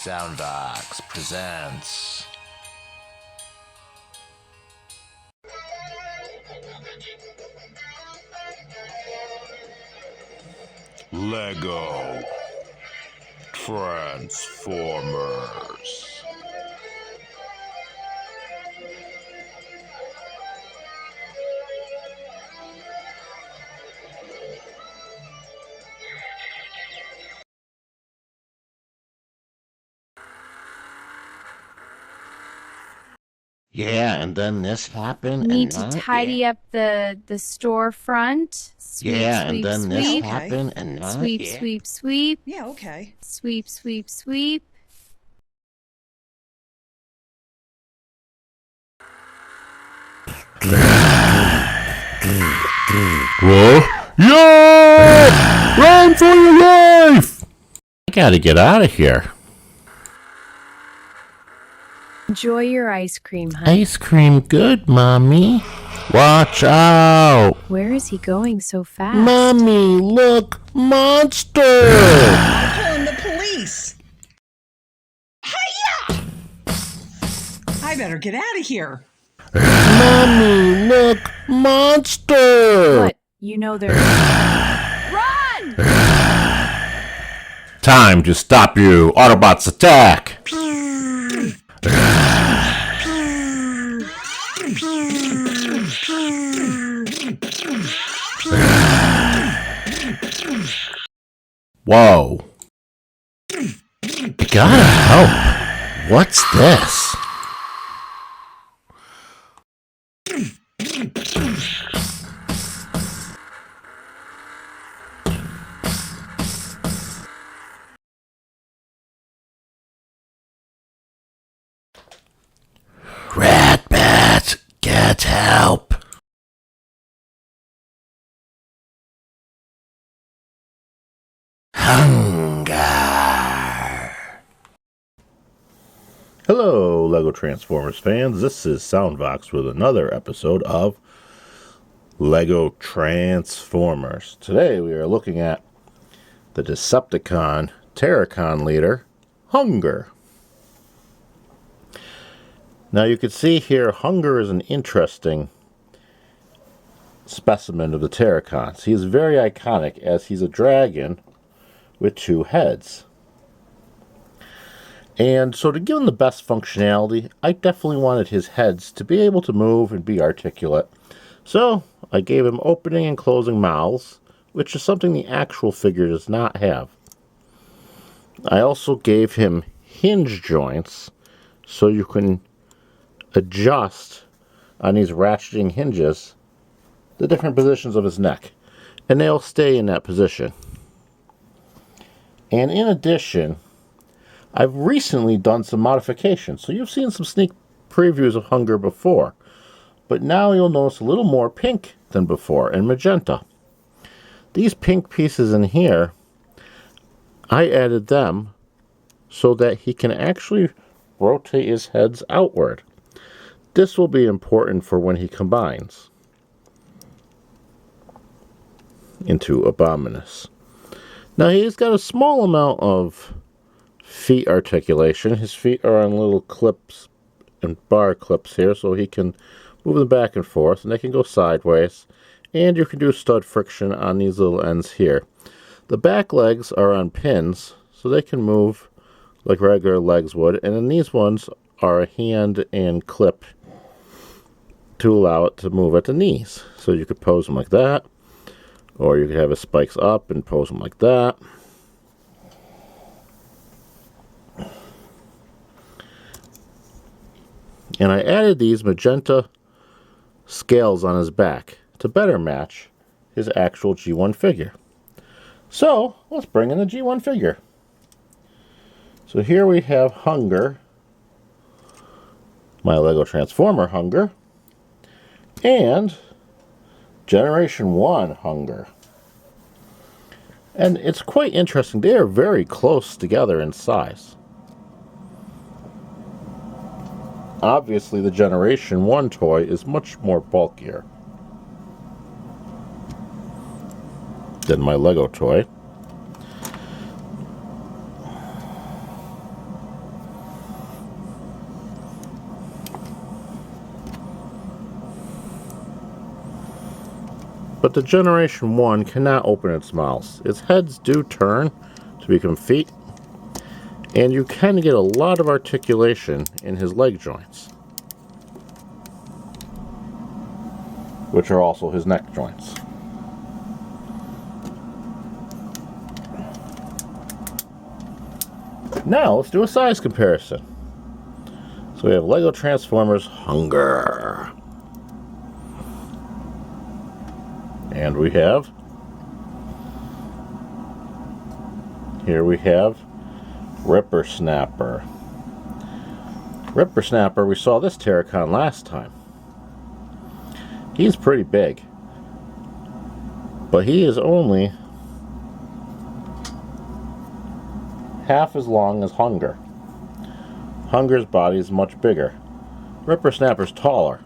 Soundbox presents Lego Transformers. Yeah, and then this happened. Need and to tidy up the storefront. Sweep, yeah, sweep, and then sweep. this Okay. happened, and Sweep, yeah. sweep, sweep. Yeah, okay. Sweep, sweep, sweep. Whoa! Yeah! Run for your life! I gotta get out of here. Enjoy your ice cream, honey. Ice cream good, Mommy. Watch out! Where is he going so fast? Mommy, look! Monster! I'm calling the police. Hiya! I better get out of here. Mommy, look! Monster! What? You know there's... Run! Time to stop you! Autobots attack! Whoa. I gotta help. What's this? Ratbat, get help. Hun-gurrr. Hello, Lego Transformers fans. This is Soundbox with another episode of Lego Transformers. Today we are looking at the Decepticon Terrorcon leader, Hun-gurrr. Now you can see here, Hun-gurrr is an interesting specimen of the Terrorcons. He is very iconic as he's a dragon with two heads. And so to give him the best functionality, I definitely wanted his heads to be able to move and be articulate. So I gave him opening and closing mouths, which is something the actual figure does not have. I also gave him hinge joints so you can adjust on these ratcheting hinges the different positions of his neck, and they'll stay in that position. And in addition, I've recently done some modifications. So you've seen some sneak previews of Hun-gurrr before, but now you'll notice a little more pink than before, and magenta. These pink pieces in here, I added them so that he can actually rotate his heads outward. This will be important for when he combines into Abominus. Now he's got a small amount of feet articulation. His feet are on little clips and bar clips here, so he can move them back and forth, and they can go sideways. And you can do stud friction on these little ends here. The back legs are on pins, so they can move like regular legs would. And then these ones are a hand and clip to allow it to move at the knees. So you could pose them like that, or you could have his spikes up and pose them like that. And I added these magenta scales on his back to better match his actual G1 figure. So let's bring in the G1 figure. So here we have Hun-gurrr, my Lego Transformer Hun-gurrr, and Generation 1 Hun-gurrr. And it's quite interesting. They are very close together in size. Obviously, the Generation 1 toy is much more bulkier than my Lego toy. but the Generation 1 cannot open its mouth. Its heads do turn to become feet, and you can get a lot of articulation in his leg joints, which are also his neck joints. Now let's do a size comparison. So we have Legotransformers Hun-gurrr. And we have, here we have Rippersnapper. Rippersnapper, we saw this Terrorcon last time. He's pretty big, but he is only half as long as Hun-gurrr. Hun-gurr's body is much bigger. Rippersnapper's taller,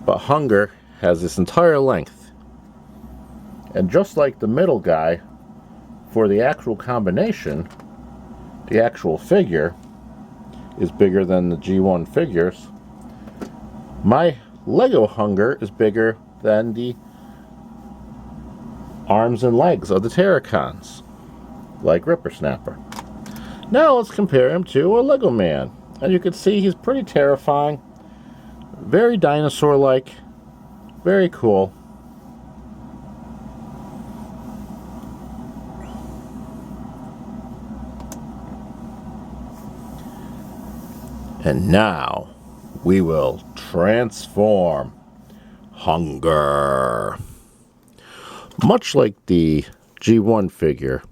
but Hun-gurrr has this entire length. And just like the middle guy, for the actual combination, the actual figure is bigger than the G1 figures. My Lego Hun-gurrr is bigger than the arms and legs of the Terrorcons, like Rippersnapper. Now let's compare him to a Lego man. And you can see he's pretty terrifying, very dinosaur-like, very cool. And now we will transform Hun-gurrr. Much like the G1 figure,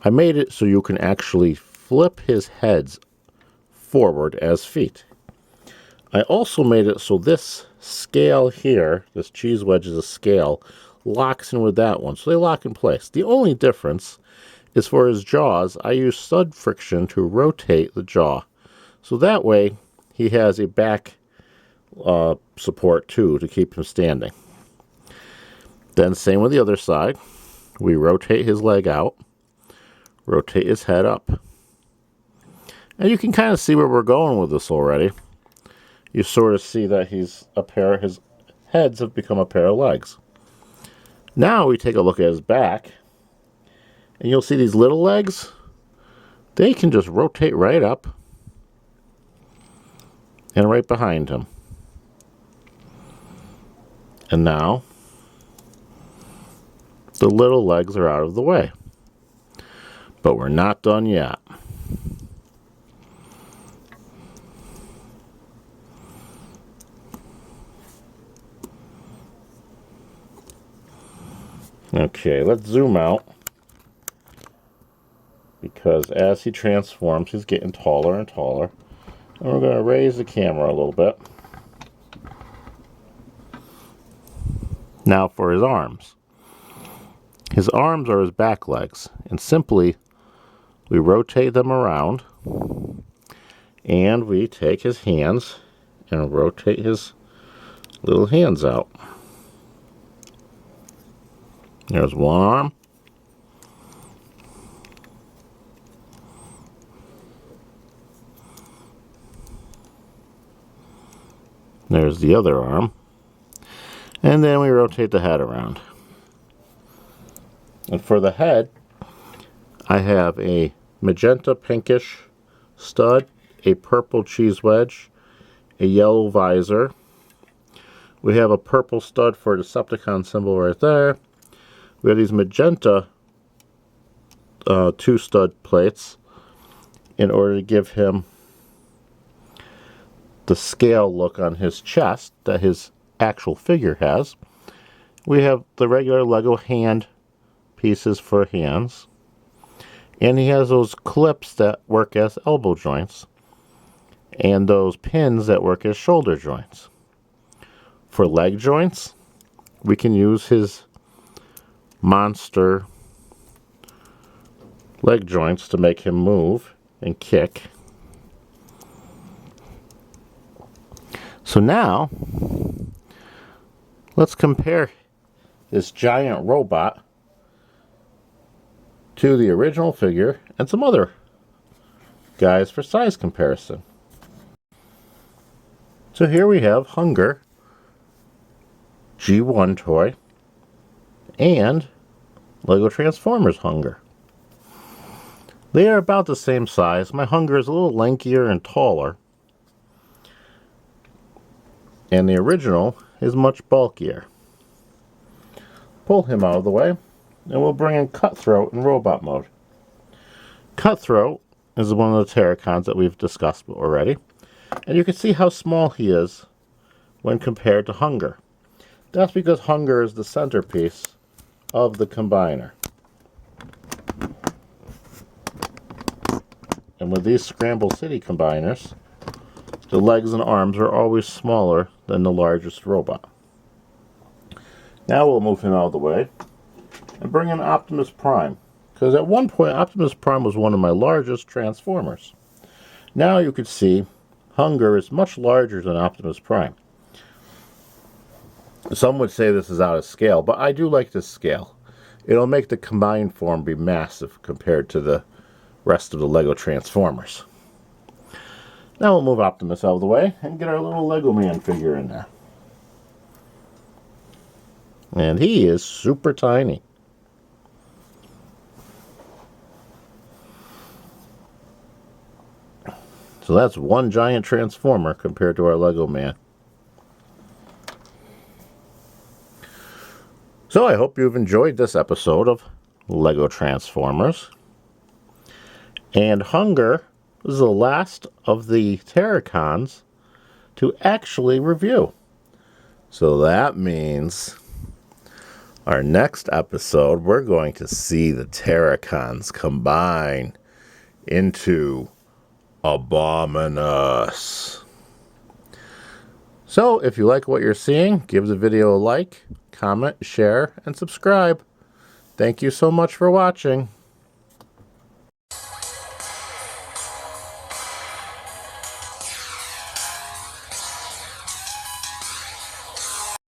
I made it so you can actually flip his heads forward as feet. I also made it so this scale here, this cheese wedge is a scale, locks in with that one. So they lock in place. The only difference is for his jaws, I use stud friction to rotate the jaw. So that way, he has a back support too to keep him standing. Then same with the other side. We rotate his leg out, rotate his head up. And you can kind of see where we're going with this already. You sort of see that his heads have become a pair of legs. Now we take a look at his back, and you'll see these little legs, they can just rotate right up and right behind him. And now the little legs are out of the way. But we're not done yet. Okay, let's zoom out, because as he transforms, he's getting taller and taller. And we're going to raise the camera a little bit. Now for his arms. His arms are his back legs, and simply we rotate them around, and we take his hands and rotate his little hands out. There's one arm. There's the other arm. And then we rotate the head around. And for the head, I have a magenta pinkish stud, a purple cheese wedge, a yellow visor. We have a purple stud for a Decepticon symbol right there. We have these magenta 2 stud plates in order to give him the scale look on his chest that his actual figure has. We have the regular Lego hand pieces for hands, and he has those clips that work as elbow joints and those pins that work as shoulder joints. For leg joints, we can use his monster leg joints to make him move and kick. So now, let's compare this giant robot to the original figure and some other guys for size comparison. So here we have Hun-gurrr G1 toy, and Legotransformers Hun-gurrr. They are about the same size. My Hun-gurrr is a little lankier and taller. And the original is much bulkier. Pull him out of the way, and we'll bring in Cutthroat in robot mode. Cutthroat is one of the Terrorcons that we've discussed already. And you can see how small he is when compared to Hun-gurrr. That's because Hun-gurrr is the centerpiece of the combiner. And with these Scramble City combiners, the legs and arms are always smaller than the largest robot. Now we'll move him out of the way and bring in Optimus Prime. Because at one point, Optimus Prime was one of my largest Transformers. Now you can see Hun-gurrr is much larger than Optimus Prime. Some would say this is out of scale, but I do like this scale. It'll make the combined form be massive compared to the rest of the Lego Transformers. Now we'll move Optimus out of the way and get our little Lego Man figure in there. And he is super tiny. So that's one giant Transformer compared to our Lego Man. So I hope you've enjoyed this episode of Lego Transformers. And Hun-gurrr was the last of the Terrorcons to actually review. So that means our next episode, we're going to see the Terrorcons combine into Abominus. So if you like what you're seeing, give the video a like, comment, share, and subscribe. Thank you so much for watching.